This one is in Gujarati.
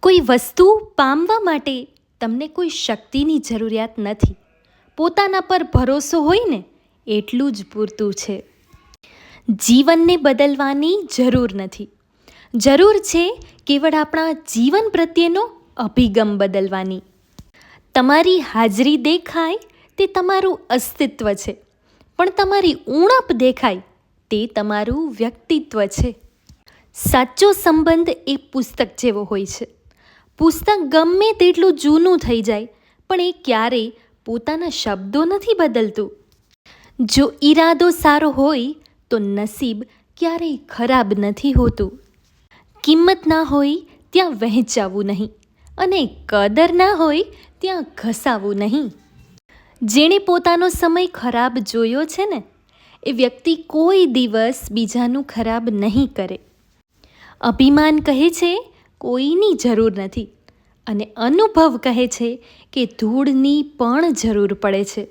કોઈ વસ્તુ પામવા માટે તમને કોઈ શક્તિની જરૂરિયાત નથી. પોતાના પર ભરોસો હોય ને એટલું જ પૂરતું છે. જીવનને બદલવાની જરૂર નથી. જરૂર છે કેવળ આપણા જીવન પ્રત્યેનો અભિગમ બદલવાની. તમારી હાજરી દેખાય તે તમારું અસ્તિત્વ છે, પણ તમારી ઉણપ દેખાય તે તમારું વ્યક્તિત્વ છે. સાચો સંબંધ એ પુસ્તક જેવો હોય છે. પુસ્તક ગમે તેટલું જૂનું થઈ જાય પણ એ ક્યારેય પોતાના શબ્દો નથી બદલતું. જો ઈરાદો સારો હોય તો નસીબ ક્યારેય ખરાબ નથી હોતું. કિંમત ના હોય ત્યાં વહેંચાવું નહીં, અને કદર ના હોય ત્યાં ઘસાવું નહીં. જેણે પોતાનો સમય ખરાબ જોયો છે ને એ વ્યક્તિ કોઈ દિવસ બીજાનું ખરાબ નહીં કરે. અભિમાન કહે છે કોઈની જરૂર નથી, અને અનુભવ કહે છે કે ધૂળની પણ જરૂર પડે છે.